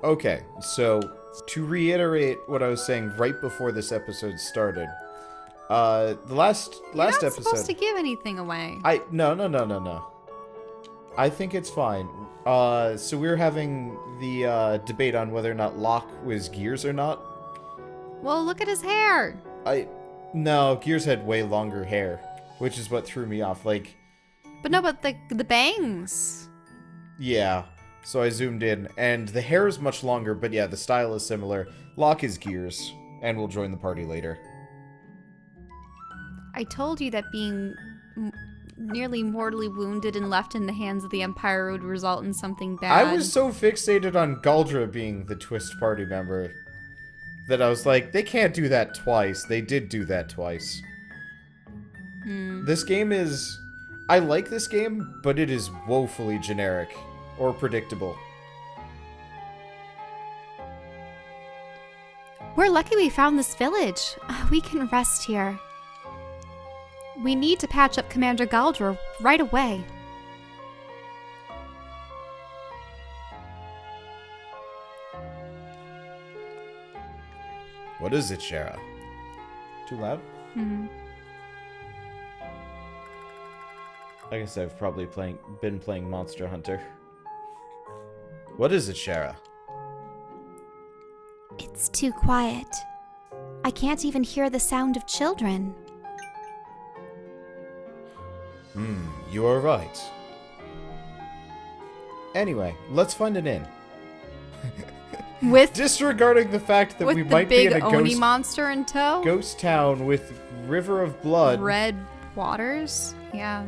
Okay, so to reiterate what I was saying right before this episode started, the last You're not episode. supposed to give anything away. No. I think it's fine. So we were having the debate on whether or not Locke was Gears or not. Well, look at his hair. No, Gears had way longer hair, which is what threw me off. Like, But no, but the bangs. yeah. So I zoomed in, and the hair is much longer, but yeah, the style is similar. Locke is Gears, and will join the party later. I told you that being nearly mortally wounded and left in the hands of the Empire would result in something bad. I was so fixated on Galdra being the Twist party member that I was like, they can't do that twice. They did do that twice. This game is... I like this game, but it is woefully generic. Or predictable. We're lucky we found this village. We can rest here. We need to patch up Commander Galdra right away. What is it, Shara? Too loud? I guess I've probably been playing Monster Hunter. What is it, Shara? It's too quiet. I can't even hear the sound of children. You are right. Anyway, let's find an inn. With Disregarding the fact that we the might be big in a Oni monster in tow? ghost town with River of Blood. Red waters? Yeah.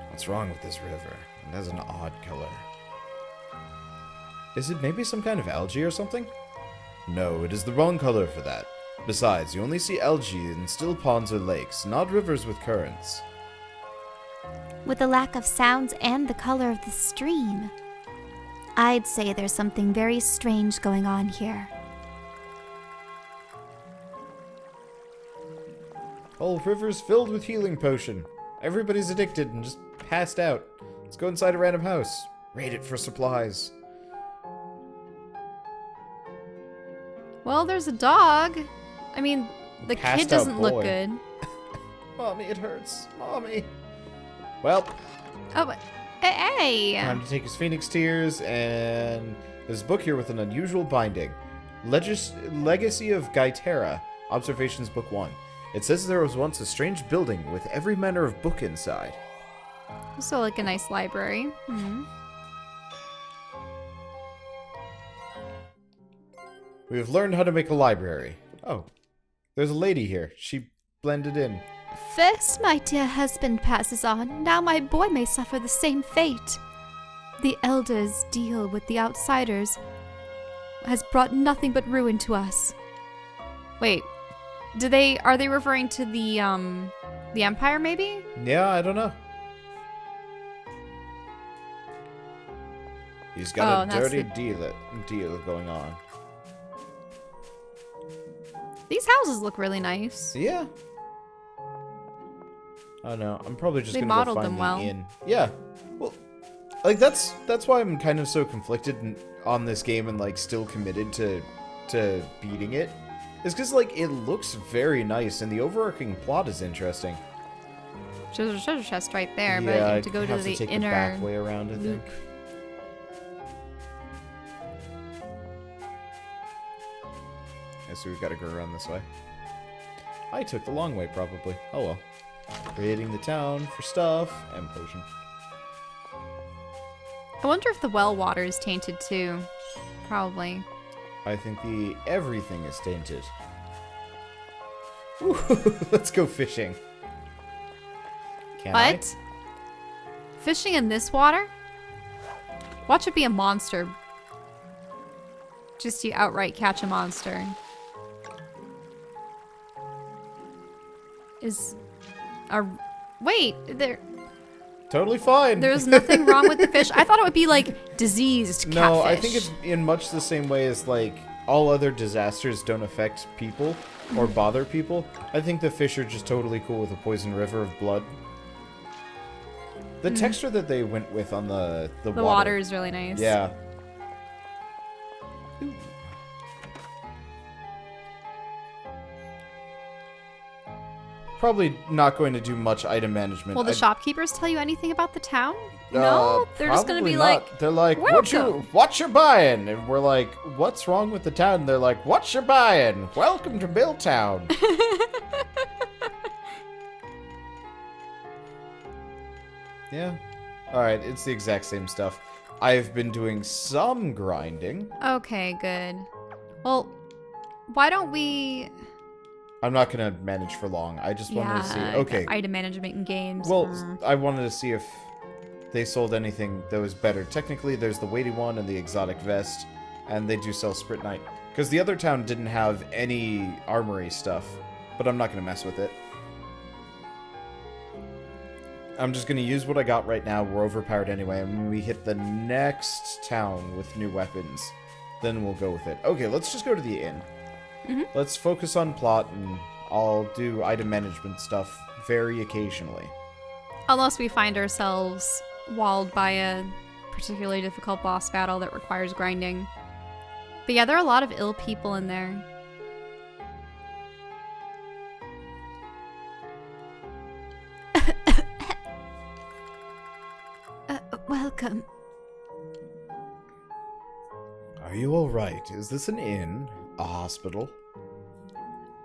What's wrong with this river? It has an odd color. Is it maybe some kind of algae or something? No, it is the wrong color for that. Besides, you only see algae in still ponds or lakes, not rivers with currents. With the lack of sounds and the color of the stream, I'd say there's something very strange going on here. Whole river's filled with healing potion. Everybody's addicted and just passed out. Let's go inside a random house. Raid it for supplies. Well, there's a dog. I mean, the Passed kid doesn't out look boy. good. Mommy, it hurts. Mommy. Well, Oh, but hey. time to take his phoenix tears, and there's a book here with an unusual binding. Legacy of Gaetera, Observations Book 1. It says there was once a strange building with every manner of book inside. Also, like a nice library. We have learned how to make a library. Oh, there's a lady here. She blended in. First, my dear husband passes on. Now my boy may suffer the same fate. The elders' deal with the outsiders has brought nothing but ruin to us. Wait, are they referring to the Empire, maybe? Yeah, I don't know. He's got a that's dirty the- deal going on. These houses look really nice. Yeah. Oh no, I'm probably just They gonna go modeled find them the well. inn. Yeah. Well, like that's why I'm kind of so conflicted on this game and like still committed to beating it. Is because like it looks very nice and the overarching plot is interesting. There's a treasure chest right there, but you Yeah, have to go I to have the to take inner the back way around, I think. loop. Yeah, so we've got to go around this way. I took the long way, probably. Oh well. Raiding the town for stuff and potion. I wonder if the well water is tainted too. Probably. I think everything is tainted. Ooh, let's go fishing. Can What? Fishing in this water? Watch it be a monster. Just you outright catch a monster. Wait, I? Totally fine. there's nothing wrong with the fish. I thought it would be like diseased catfish. No, I think it's in much the same way as like all other disasters don't affect people or bother people. I think the fish are just totally cool with a poison river of blood. The texture that they went with on the water is really nice. Yeah. Ooh. Probably not going to do much item management. Will the shopkeepers tell you anything about the town? No, they're just gonna be not. like, they're like, welcome. what you buying? And we're like, what's wrong with the town? And they're like, what you buying? Welcome to Milltown. Yeah. All right, it's the exact same stuff. I've been doing some grinding. Okay, good. Well, why don't we... I'm not going to manage for long. I just wanted to see... Okay. Item management in games. Well, I wanted to see if they sold anything that was better. Technically, there's the weighty one and the exotic vest, and they do sell Sprint Knight. Because the other town didn't have any armory stuff, but I'm not going to mess with it. I'm just going to use what I got right now. We're overpowered anyway, and when we hit the next town with new weapons, then we'll go with it. Okay, let's just go to the inn. Let's focus on plot, and I'll do item management stuff very occasionally. Unless we find ourselves walled by a particularly difficult boss battle that requires grinding. But yeah, there are a lot of ill people in there. Welcome. Are you alright? Is this an inn? A hospital?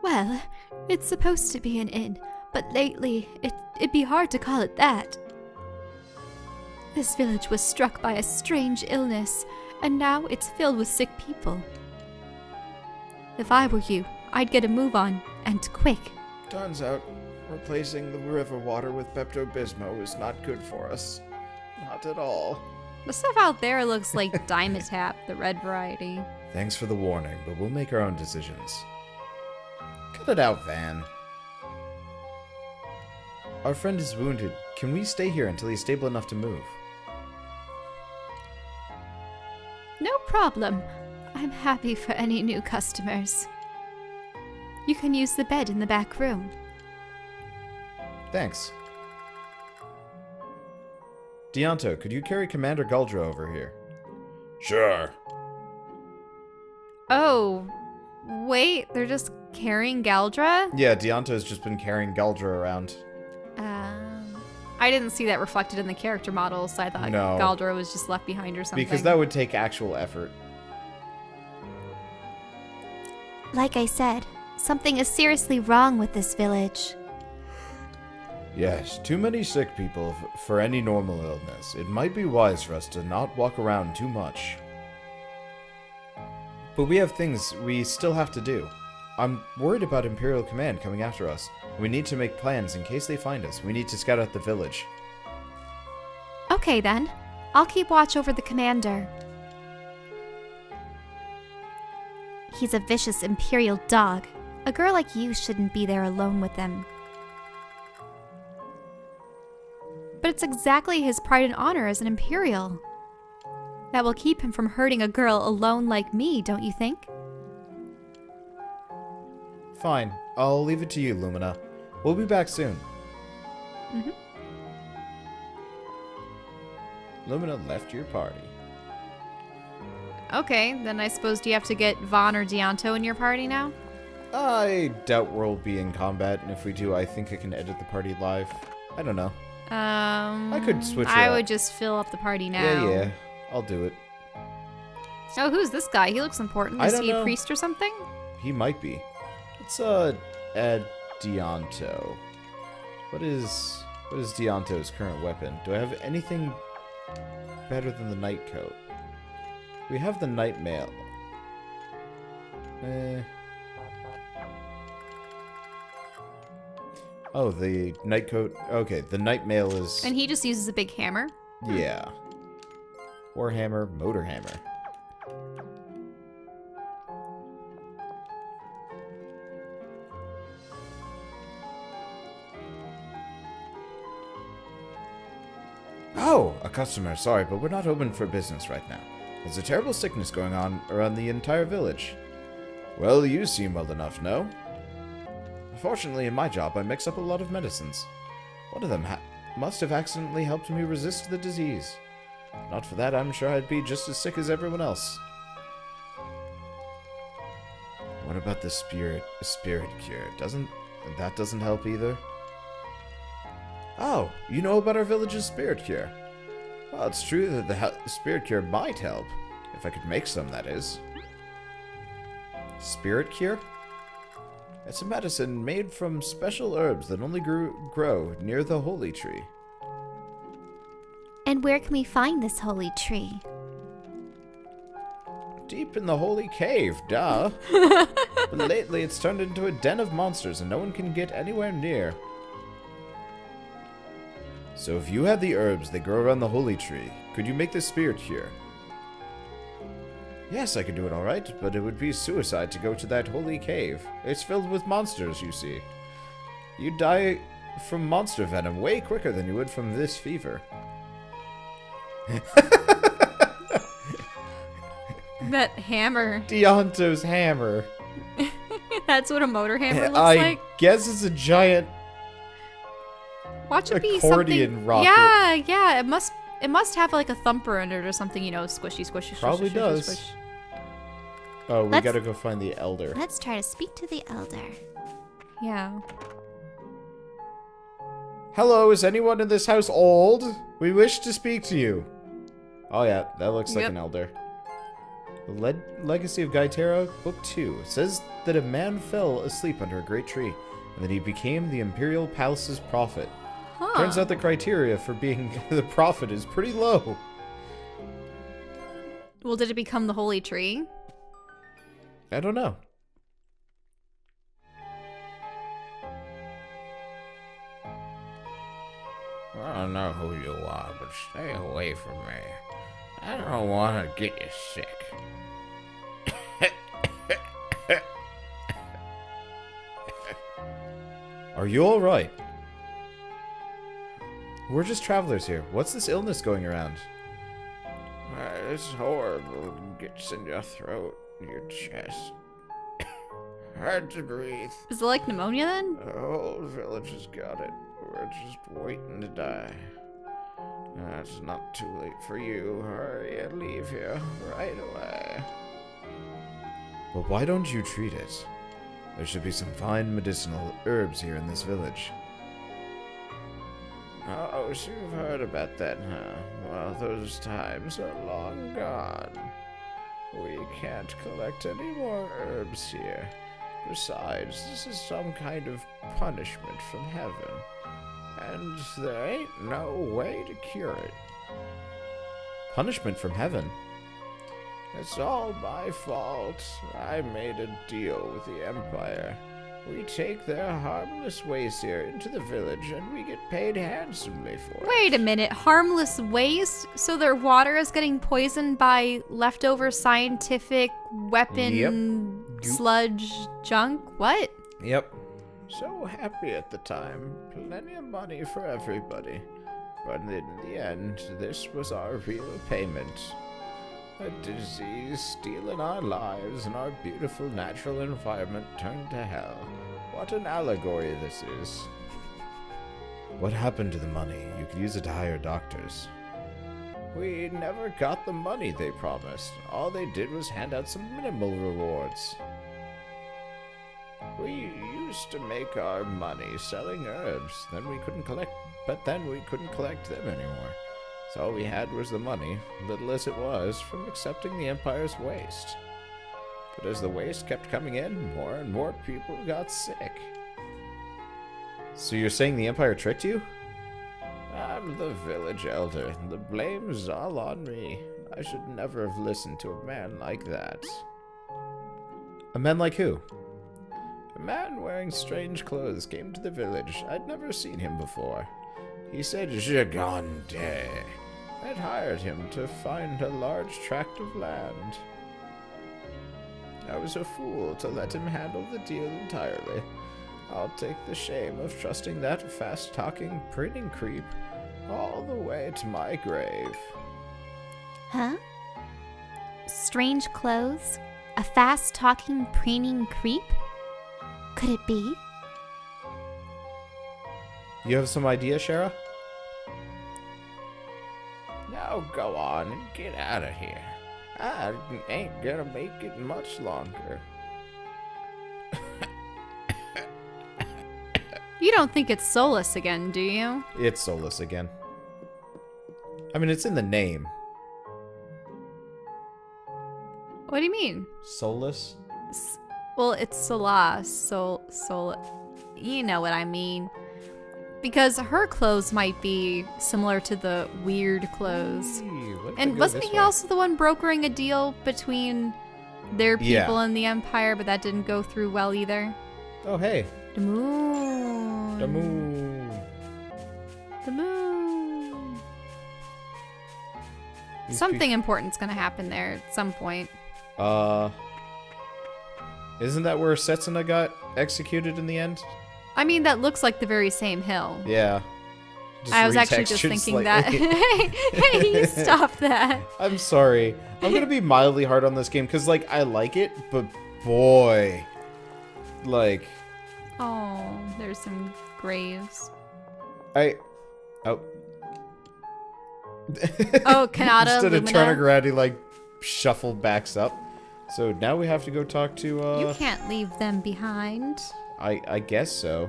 Well, it's supposed to be an inn, but lately it'd be hard to call it that. This village was struck by a strange illness, and now it's filled with sick people. If I were you, I'd get a move on, and quick. Turns out, replacing the river water with Pepto-Bismol is not good for us. Not at all. The stuff out there looks like Dimetap, the red variety. Thanks for the warning, but we'll make our own decisions. Cut it out, Van. Our friend is wounded. Can we stay here until he's stable enough to move? No problem. I'm happy for any new customers. You can use the bed in the back room. Thanks. Dianto, could you carry Commander Guldra over here? Sure. Oh, wait, they're just carrying Galdra? Yeah, Dianto's just been carrying Guldra around. I didn't see that reflected in the character model, so I thought Galdra was just left behind or something. Because that would take actual effort. Like I said, something is seriously wrong with this village. Yes, too many sick people for any normal illness. It might be wise for us to not walk around too much. But we have things we still have to do. I'm worried about Imperial Command coming after us. We need to make plans in case they find us. We need to scout out the village. Okay then. I'll keep watch over the commander. He's a vicious Imperial dog. A girl like you shouldn't be there alone with him. But it's exactly his pride and honor as an Imperial that will keep him from hurting a girl alone like me, don't you think? Fine. I'll leave it to you, Lumina. We'll be back soon. Lumina left your party. Okay, then I suppose you have to get Vaughn or Dianto in your party now? I doubt we'll be in combat, and if we do, I think I can edit the party live. I don't know. I could switch it I up. would just fill up the party now. Yeah, I'll do it. Oh, who's this guy? He looks important. Is he a priest or something? He might be. Let's add Dianto. What is Dianto's current weapon? Do I have anything better than the night coat? We have the night mail. Oh, the night coat. Okay, the night mail is... And he just uses a big hammer? Yeah. Warhammer, motor hammer. Oh, a customer. Sorry, but we're not open for business right now. There's a terrible sickness going on around the entire village. Well, you seem well enough, no? Fortunately, in my job, I mix up a lot of medicines. One of them must have accidentally helped me resist the disease. Not for that, I'm sure I'd be just as sick as everyone else. What about the spirit cure? That doesn't help either? Oh, you know about our village's spirit cure. Well, it's true that the spirit cure might help. If I could make some, that is. Spirit cure? It's a medicine made from special herbs that only grow near the holy tree. And where can we find this holy tree? Deep in the holy cave, duh. But lately it's turned into a den of monsters and no one can get anywhere near. So if you had the herbs that grow around the holy tree, could you make this spirit cure? Yes, I could do it alright, but it would be suicide to go to that holy cave. It's filled with monsters, you see. You'd die from monster venom way quicker than you would from this fever. That hammer. Deonto's hammer. That's what a motor hammer looks I like? guess it's a giant Watch it be accordion something. rocket. Yeah. It must have like a thumper under it or something, squishy, squishy, Probably squishy, does. squish. Oh, we Let's- gotta go find the elder. Let's try to speak to the elder. Yeah. Hello, is anyone in this house old? We wish to speak to you. Oh yeah, that looks like Yep. an elder. The Legacy of Gaetera, Book 2, says that a man fell asleep under a great tree, and that he became the Imperial Palace's prophet. Huh. Turns out the criteria for being the prophet is pretty low. Well, did it become the holy tree? I don't know. I don't know who you are, but stay away from me. I don't want to get you sick. Are you alright? We're just travelers here. What's this illness going around? It's horrible. It gets in your throat, your chest. Hard to breathe. Is it like pneumonia then? The whole village has got it. We're just waiting to die. It's not too late for you. Hurry and leave here right away. Well, why don't you treat it? There should be some fine medicinal herbs here in this village. Oh, so you've heard about that, huh? Well, those times are long gone. We can't collect any more herbs here. Besides, this is some kind of punishment from heaven. And there ain't no way to cure it. Punishment from heaven? It's all my fault. I made a deal with the Empire. We take their harmless waste here into the village, and we get paid handsomely for it. Wait a minute. Harmless waste? So their water is getting poisoned by leftover scientific weapon sludge junk? What? Yep. So happy at the time. Plenty of money for everybody. But in the end, this was our real payment. A disease stealing our lives and our beautiful natural environment turned to hell. What an allegory this is. What happened to the money? You could use it to hire doctors. We never got the money they promised. All they did was hand out some minimal rewards. We used to make our money selling herbs. Then we couldn't collect them anymore. So all we had was the money, little as it was, from accepting the Empire's waste. But as the waste kept coming in, more and more people got sick. So you're saying the Empire tricked you? I'm the village elder. The blame's all on me. I should never have listened to a man like that. A man like who? A man wearing strange clothes came to the village. I'd never seen him before. He said, "Gigante." I'd hired him to find a large tract of land. I was a fool to let him handle the deal entirely. I'll take the shame of trusting that fast-talking, preening creep all the way to my grave. Huh? Strange clothes? A fast-talking, preening creep? Could it be? You have some idea, Shara? Now go on and get out of here. I ain't gonna make it much longer. You don't think it's Solus again, do you? It's Solus again. I mean, it's in the name. What do you mean? Solus? Well, it's Solas, you know what I mean. Because her clothes might be similar to the weird clothes. And wasn't he also the one brokering a deal between their people and the Empire, but that didn't go through well either? Oh, hey. The moon. The moon. The moon. These Something important's gonna happen there at some point. Isn't that where Setsuna got executed in the end? I mean, that looks like the very same hill. Yeah. I was actually just retextured thinking that. slightly. Hey, stop that. I'm sorry. I'm gonna be mildly hard on this game because, like, I like it, but boy, like, Oh, there's some graves. oh. Oh, Kanata, Instead of Lumina. turning around, he like shuffled backs up. So now we have to go talk to. You can't leave them behind. I guess so.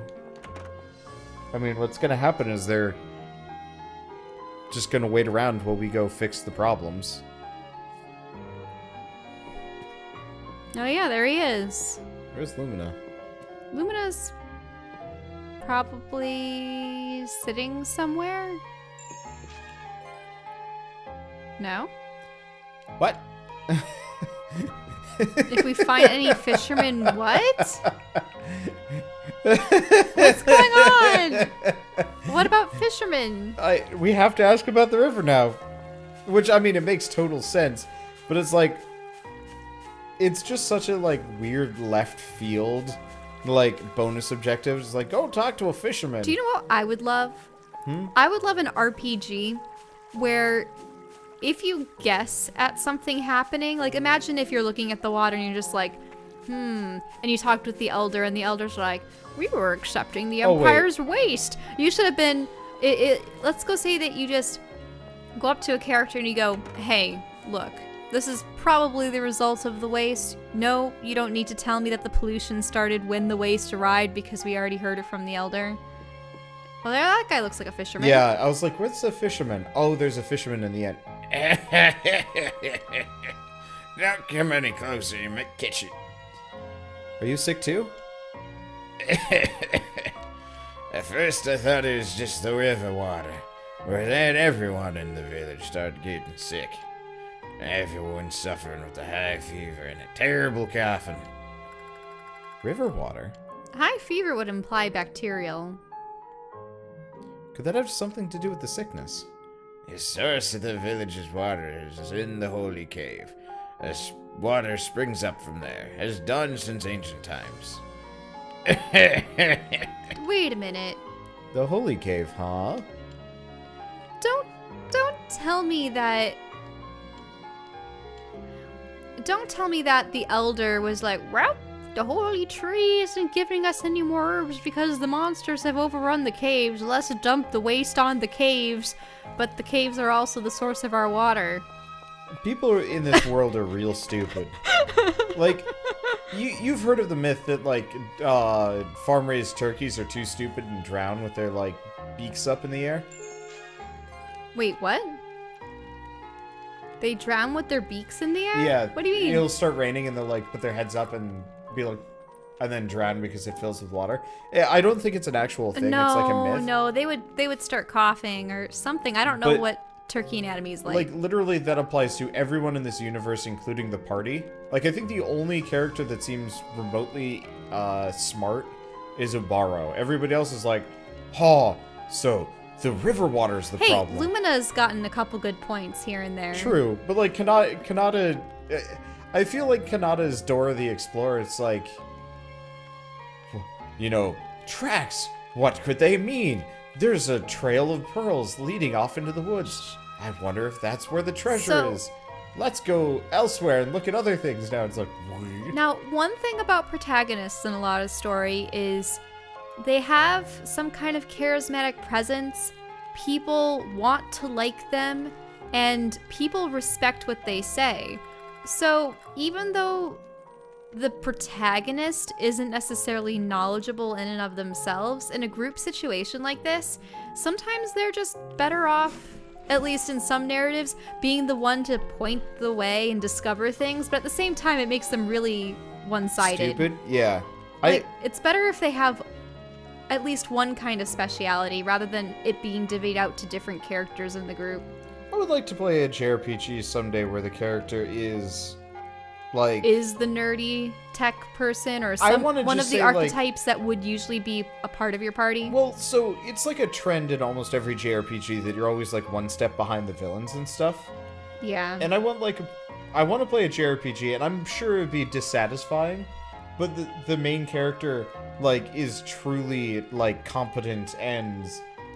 I mean, what's gonna happen is they're just gonna wait around while we go fix the problems. Oh yeah, there he is. Where's Lumina? Lumina's probably sitting somewhere. No? What? If we find any fishermen, what? What's going on? What about fishermen? We have to ask about the river now. Which, I mean, it makes total sense. But it's like, it's just such a, like, weird left field, like, bonus objective. It's like, go talk to a fisherman. Do you know what I would love? I would love an RPG where if you guess at something happening, like imagine if you're looking at the water and you're just like, and you talked with the elder and the elder's like, we were accepting the Empire's waste. You should have been, let's go say that you just go up to a character and you go, hey, look, this is probably the result of the waste. No, you don't need to tell me that the pollution started when the waste arrived because we already heard it from the elder. Well, that guy looks like a fisherman. Yeah, I was like, where's the fisherman? Oh, there's a fisherman in the end. Don't come any closer, you might catch it. Are you sick too? At first I thought it was just the river water, but then everyone in the village started getting sick. Everyone's suffering with a high fever and a terrible coughing. River water? High fever would imply bacterial. Could that have something to do with the sickness? The source of the village's water is in the holy cave. As water springs up from there, has done since ancient times. Wait a minute. The holy cave, huh? Don't tell me that. Don't tell me that the elder was like, well, the holy tree isn't giving us any more herbs because the monsters have overrun the caves. Let's dump the waste on the caves, but the caves are also the source of our water. People in this world are real stupid. Like, you've heard of the myth that, like, farm-raised turkeys are too stupid and drown with their, like, beaks up in the air? Wait, what? They drown with their beaks in the air? Yeah. What do you mean? It'll start raining and they'll, like, put their heads up and be like, and then drown because it fills with water. Yeah, I don't think it's an actual thing. No, it's like a myth. No, they would start coughing or something. I don't know But, what turkey anatomy is like. Like, literally, that applies to everyone in this universe, including the party. Like, I think the only character that seems remotely smart is Ubaro. Everybody else is like, so the river water's the problem. Hey, Lumina's gotten a couple good points here and there. True, but like Kanata, I feel like Kanata's Dora the Explorer. It's like, you know, tracks. What could they mean? There's a trail of pearls leading off into the woods. I wonder if that's where the treasure is. Let's go elsewhere and look at other things now. It's like, what? Now, one thing about protagonists in a lot of story is they have some kind of charismatic presence. People want to like them, and people respect what they say. So even though the protagonist isn't necessarily knowledgeable in and of themselves, in a group situation like this, sometimes they're just better off, at least in some narratives, being the one to point the way and discover things, but at the same time it makes them really one-sided. Stupid? Yeah. Like, it's better if they have at least one kind of speciality rather than it being divvied out to different characters in the group. I would like to play a JRPG someday where the character is like is the nerdy tech person or one of the archetypes that would usually be a part of your party. Well, so it's like a trend in almost every JRPG that you're always like one step behind the villains and stuff. Yeah. And I want to play a JRPG, and I'm sure it'd be dissatisfying, but the main character like is truly like competent and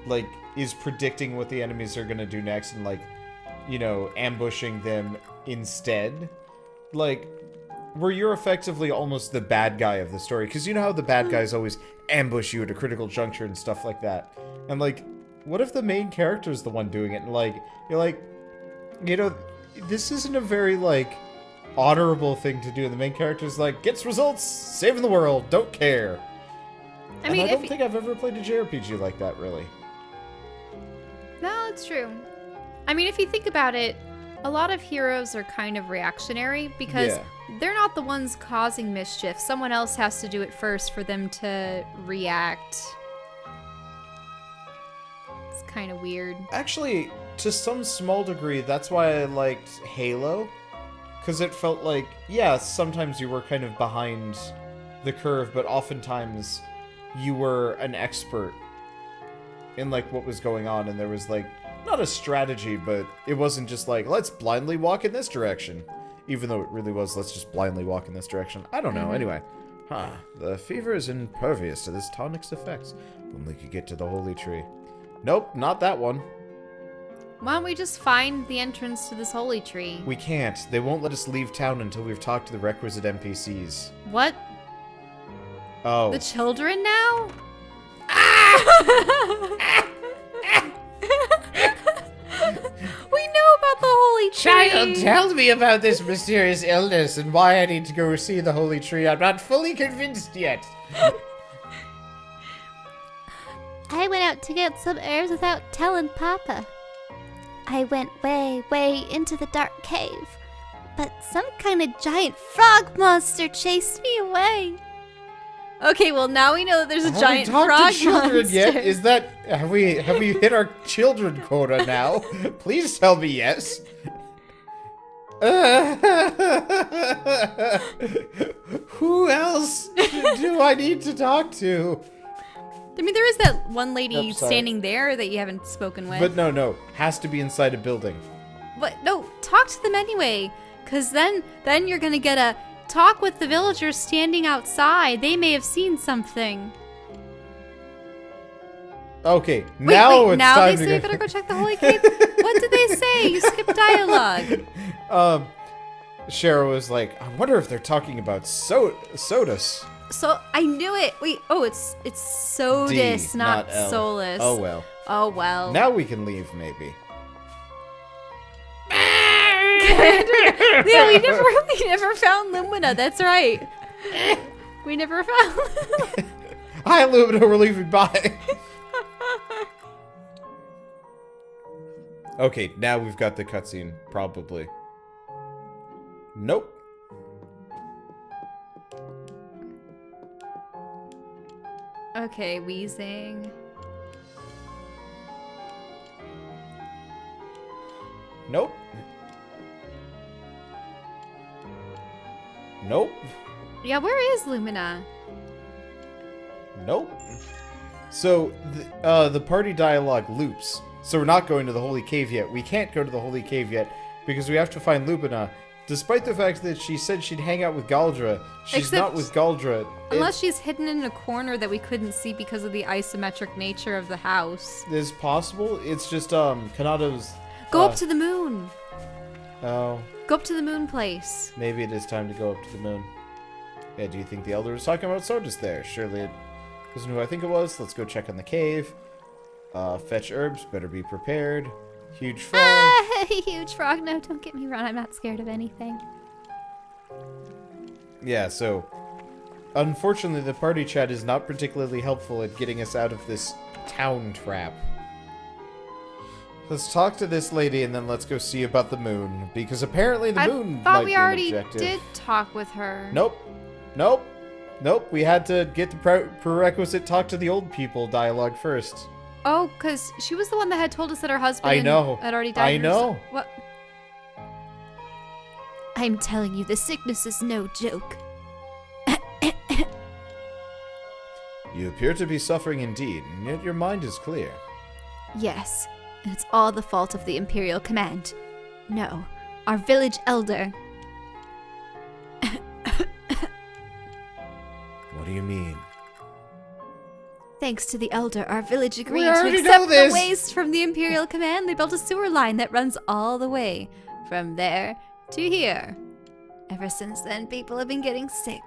like is predicting what the enemies are gonna do next and like, you know, ambushing them instead. Like, where you're effectively almost the bad guy of the story. Because you know how the bad guys always ambush you at a critical juncture and stuff like that. And, like, what if the main character is the one doing it? And, like, you're like, you know, this isn't a very, like, honorable thing to do. And the main character's like, gets results, saving the world, don't care. I don't think I've ever played a JRPG like that, really. No, it's true. I mean, if you think about it, a lot of heroes are kind of reactionary because they're not the ones causing mischief. Someone else has to do it first for them to react. It's kind of weird. Actually, to some small degree, that's why I liked Halo. Because it felt like, yeah, sometimes you were kind of behind the curve, but oftentimes you were an expert in, like, what was going on, and there was, like, not a strategy, but it wasn't just like, let's blindly walk in this direction. Even though it really was, let's just blindly walk in this direction. I don't know, anyway. The fever is impervious to this tonic's effects. Only could get to the holy tree. Nope, not that one. Why don't we just find the entrance to this holy tree? We can't. They won't let us leave town until we've talked to the requisite NPCs. What? Oh. The children now? We know about the holy tree! Child, tell me about this mysterious illness and why I need to go see the holy tree. I'm not fully convinced yet. I went out to get some herbs without telling Papa. I went way, way into the dark cave, but some kind of giant frog monster chased me away. Okay, well now we know that there's a giant frog Have we talked to children monster. yet? Is that have we hit our children quota now? Please tell me yes. Who else do I need to talk to? I mean, there is that one lady Nope, sorry. standing there that you haven't spoken with. But no, has to be inside a building. But no, talk to them anyway, because then you're gonna get a talk with the villagers standing outside. They may have seen something. Okay, Wait, now it's now time they to say I better go check the holy cave? What did they say? You skipped dialogue. Cheryl was like, I wonder if they're talking about sodas. So I knew it. Wait, oh, it's Sodus, D, not L. Solus. Oh well. Oh well. Now we can leave, maybe. Yeah, we never found Lumina. That's right. We never found. Hi, Lumina. We're leaving. Bye. Okay, now we've got the cutscene. Probably. Nope. Okay, wheezing. Nope. Nope. Yeah, where is Lumina? Nope. So, the party dialogue loops. So we're not going to the Holy Cave yet. We can't go to the Holy Cave yet because we have to find Lumina. Despite the fact that she said she'd hang out with Galdra, she's not with Galdra. Unless she's hidden in a corner that we couldn't see because of the isometric nature of the house. It's possible. It's just, Kanata's... Go up to the moon. Oh. Go up to the moon place. Maybe it is time to go up to the moon. Yeah, do you think the Elder was talking about Sodus there? Surely it wasn't who I think it was. Let's go check on the cave. Fetch herbs. Better be prepared. Huge frog. Ah, huge frog. No, don't get me wrong. I'm not scared of anything. Yeah, so unfortunately the party chat is not particularly helpful at getting us out of this town trap. Let's talk to this lady and then let's go see about the moon, because apparently the moon I thought might we be an already objective. did talk with her. Nope. We had to get the prerequisite talk to the old people dialogue first. Oh, because she was the one that had told us that her husband I know. had already died. I know. What? I'm telling you, the sickness is no joke. You appear to be suffering indeed, and yet your mind is clear. Yes, it's all the fault of the Imperial Command. No, our village elder. What do you mean? Thanks to the elder, our village agreed to already accept know the this. waste from the Imperial Command. They built a sewer line that runs all the way from there to here. Ever since then, people have been getting sick.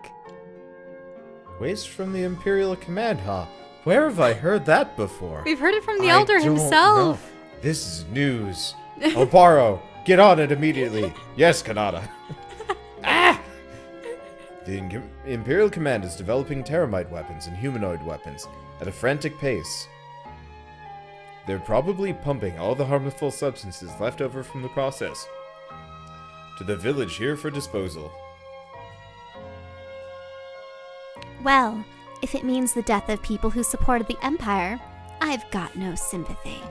Waste from the Imperial Command, huh? Where have I heard that before? We've heard it from the I elder don't himself. know. This is news. Obaro, get on it immediately. Yes, Kanata. The Imperial Command is developing terramite weapons and humanoid weapons at a frantic pace. They're probably pumping all the harmful substances left over from the process to the village here for disposal. Well, if it means the death of people who supported the Empire, I've got no sympathy.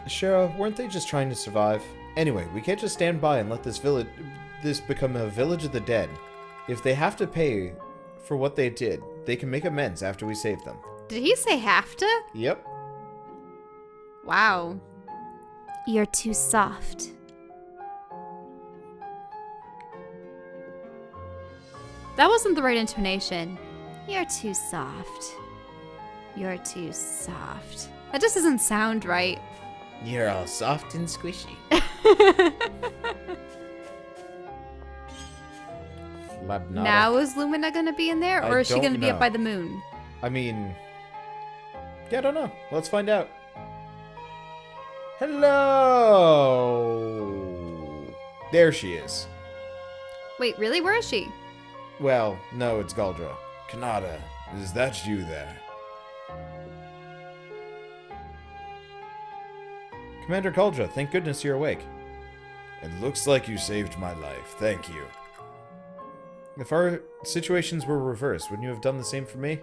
Shara, weren't they just trying to survive? Anyway, we can't just stand by and let this become a village of the dead. If they have to pay for what they did, they can make amends after we save them. Did he say have to? Yep. Wow. You're too soft. That wasn't the right intonation. You're too soft. You're too soft. That just doesn't sound right. You're all soft and squishy. Flabnata. Now is Lumina gonna be in there, or I is she don't gonna be up know. by the moon? I mean, yeah, I don't know. Let's find out. Hello. There she is. Wait, really? Where is she? Well, no, it's Galdra. Kanata, is that you there? Commander Galdra, thank goodness you're awake. It looks like you saved my life. Thank you. If our situations were reversed, wouldn't you have done the same for me?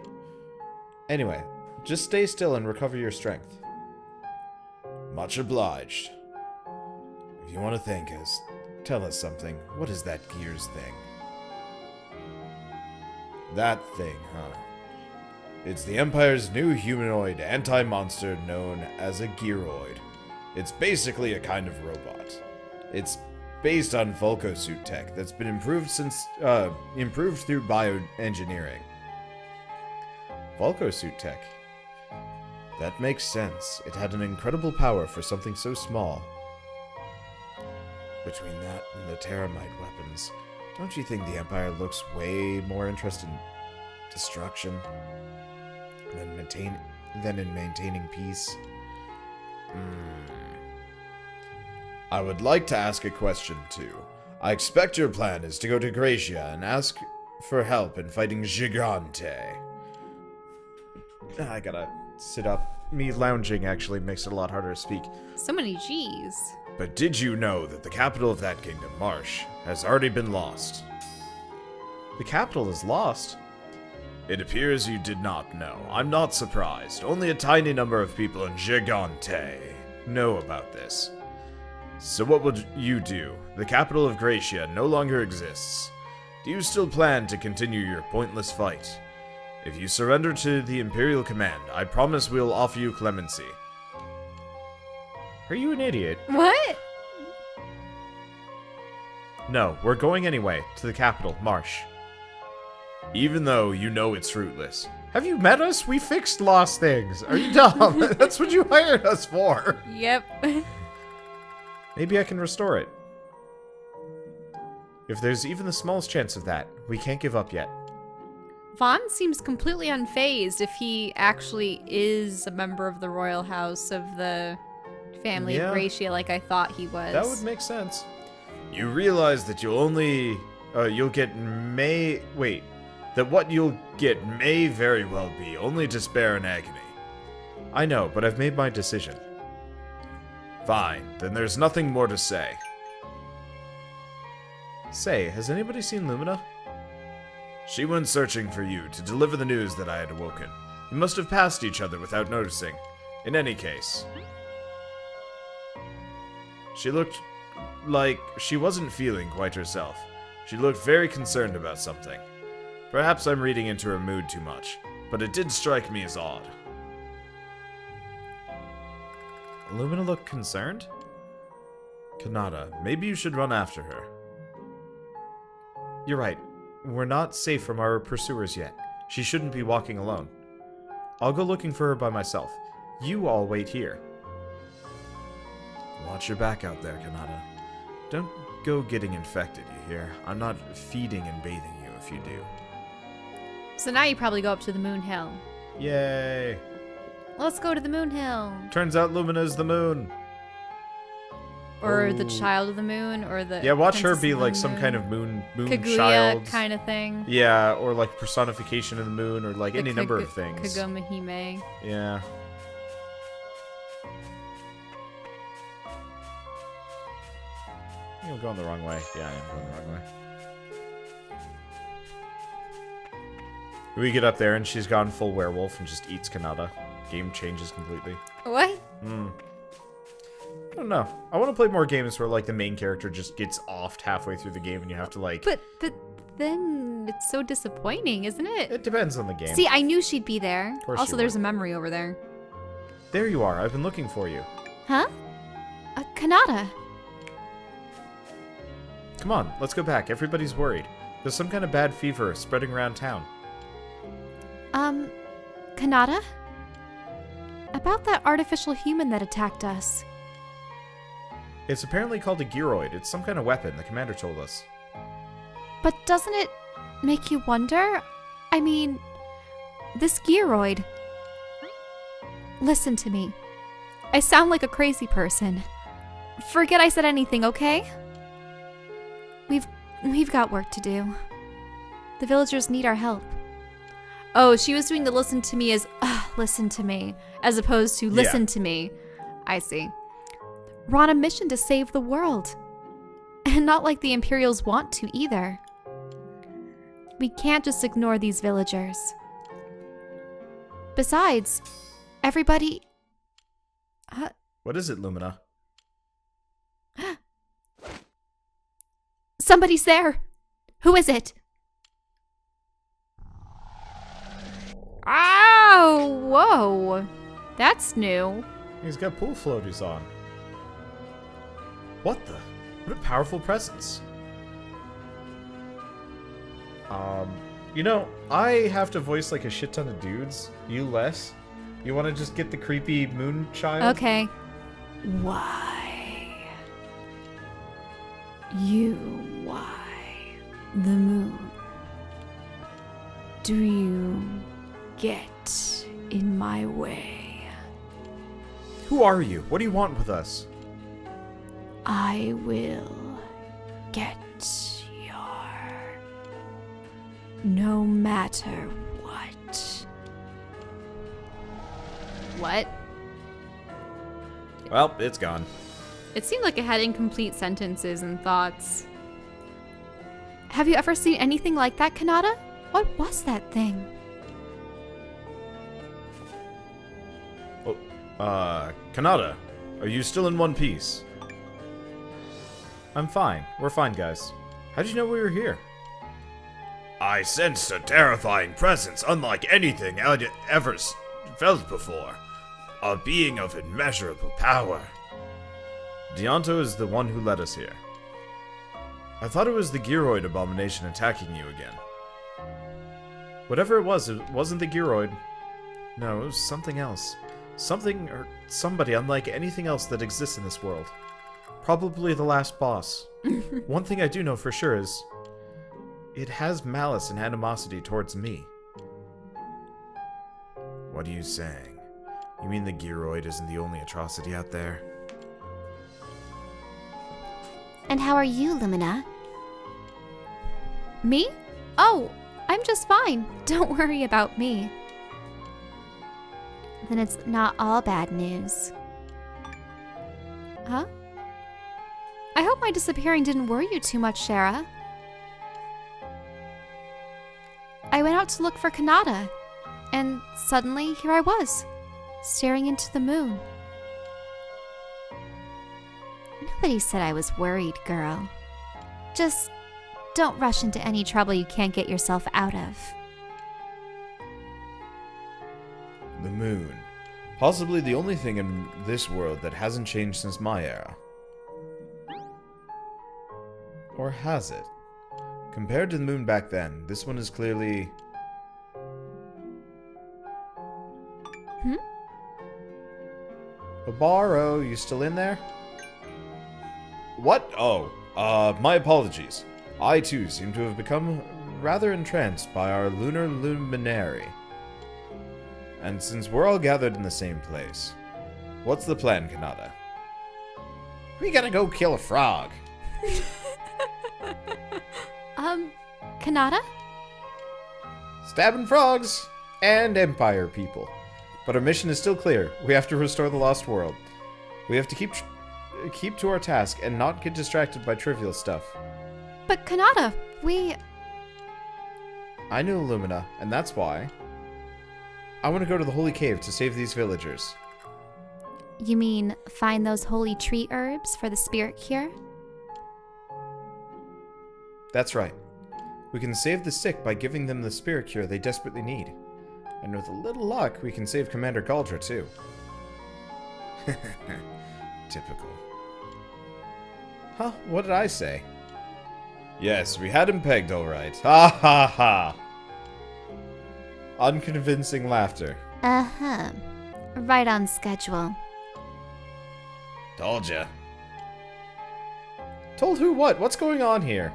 Anyway, just stay still and recover your strength. Much obliged. If you want to thank us, tell us something. What is that gears thing? That thing, huh? It's the Empire's new humanoid anti-monster known as a Gearoid. It's basically a kind of robot. It's based on Volcosuit tech that's been improved through bioengineering. Volcosuit tech. That makes sense. It had an incredible power for something so small. Between that and the terramite weapons, don't you think the Empire looks way more interested in destruction than in maintaining peace? I would like to ask a question, too. I expect your plan is to go to Gracia and ask for help in fighting Gigante. I gotta sit up. Me lounging actually makes it a lot harder to speak. So many G's. But did you know that the capital of that kingdom, Marsh, has already been lost? The capital is lost. It appears you did not know. I'm not surprised. Only a tiny number of people in Gigante know about this. So what would you do? The capital of Gracia no longer exists. Do you still plan to continue your pointless fight? If you surrender to the Imperial Command, I promise we'll offer you clemency. Are you an idiot? What? No, we're going anyway, to the capital, Marsh. Even though you know it's fruitless. Have you met us? We fixed lost things. Are you dumb? That's what you hired us for. Yep. Maybe I can restore it. If there's even the smallest chance of that, we can't give up yet. Vaughn seems completely unfazed if he actually is a member of the royal house of the family Yeah. of Gracia like I thought he was. That would make sense. You realize that you'll get that what you'll get may very well be only despair and agony. I know, but I've made my decision. Fine, then there's nothing more to say. Say, has anybody seen Lumina? She went searching for you to deliver the news that I had awoken. You must have passed each other without noticing. In any case, she looked like she wasn't feeling quite herself. She looked very concerned about something. Perhaps I'm reading into her mood too much, but it did strike me as odd. Lumina looked concerned? Kanata, maybe you should run after her. You're right. We're not safe from our pursuers yet. She shouldn't be walking alone. I'll go looking for her by myself. You all wait here. Watch your back out there, Kanata. Don't go getting infected, you hear? I'm not feeding and bathing you if you do. So now you probably go up to the Moon Hill. Yay! Let's go to the Moon Hill. Turns out Lumina's the moon. Or Oh. the child of the moon, or the Yeah, watch her princess be of the like some moon. kind of moon Kaguya child. kind of thing. Yeah, or like personification of the moon, or like any number of things. Kagome-hime. Yeah. I'm going the wrong way. Yeah, I am going the wrong way. We get up there and she's gone full werewolf and just eats Kanata. Game changes completely. What? I don't know. I want to play more games where like the main character just gets offed halfway through the game and you have to like... But then it's so disappointing, isn't it? It depends on the game. See, I knew she'd be there. course Also, she there's would. a memory over there. There you are. I've been looking for you. Huh? Kanata. Come on, let's go back. Everybody's worried. There's some kind of bad fever spreading around town. Kanata? About that artificial human that attacked us. It's apparently called a gyroid. It's some kind of weapon, the commander told us. But doesn't it make you wonder? I mean, this gyroid. Listen to me. I sound like a crazy person. Forget I said anything, okay? We've got work to do. The villagers need our help. Oh, she was doing the listen to me as, listen to me, as opposed to listen to me. I see. We're on a mission to save the world. And not like the Imperials want to either. We can't just ignore these villagers. Besides, everybody... What is it, Lumina? Somebody's there! Who is it? Ow! Whoa! That's new. He's got pool floaties on. What the? What a powerful presence. You know, I have to voice like a shit ton of dudes. You less. You want to just get the creepy moon child? Okay. Why? The moon. Do you get in my way? Who are you? What do you want with us? I will get your... No matter what. What? Well, it's gone. It seemed like it had incomplete sentences and thoughts. Have you ever seen anything like that, Kanata? What was that thing? Kanata, are you still in one piece? I'm fine. We're fine, guys. How'd you know we were here? I sensed a terrifying presence unlike anything I'd ever felt before. A being of immeasurable power. Deonto is the one who led us here. I thought it was the Gyroid abomination attacking you again. Whatever it wasn't the Gyroid. No, it was something else. Something or somebody unlike anything else that exists in this world. Probably the last boss. One thing I do know for sure is... it has malice and animosity towards me. What are you saying? You mean the Gyroid isn't the only atrocity out there? And how are you, Lumina? Me? Oh, I'm just fine. Don't worry about me. Then it's not all bad news. Huh? I hope my disappearing didn't worry you too much, Shara. I went out to look for Kanata, and suddenly here I was, staring into the moon. Nobody said I was worried, girl. Just don't rush into any trouble you can't get yourself out of. The moon. Possibly the only thing in this world that hasn't changed since my era. Or has it? Compared to the moon back then, this one is clearly... Obaro, you still in there? What? Oh, my apologies. I too seem to have become rather entranced by our lunar luminary. And since we're all gathered in the same place, what's the plan, Kanata? We gotta go kill a frog. Kanata? Stabbing frogs and Empire people. But our mission is still clear. We have to restore the lost world. We have to keep to our task and not get distracted by trivial stuff. But Kanata, we... I knew Illumina, and that's why I want to go to the Holy Cave to save these villagers. You mean find those holy tree herbs for the spirit cure? That's right. We can save the sick by giving them the spirit cure they desperately need. And with a little luck, we can save Commander Galdra, too. Typical. Huh? What did I say? Yes, we had him pegged, all right. Ha ha ha! Unconvincing laughter. Uh-huh. Right on schedule. Told ya. Told who what? What's going on here?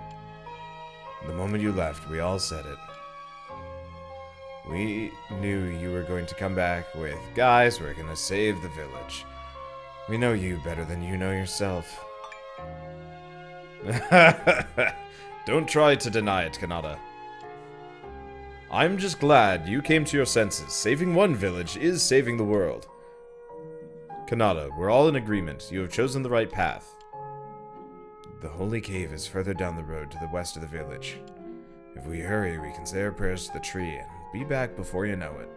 The moment you left, we all said it. We knew you were going to come back with, guys, we're gonna save the village. We know you better than you know yourself. Don't try to deny it, Kanata. I'm just glad you came to your senses. Saving one village is saving the world. Kanata, we're all in agreement. You have chosen the right path. The Holy Cave is further down the road to the west of the village. If we hurry, we can say our prayers to the tree and be back before you know it.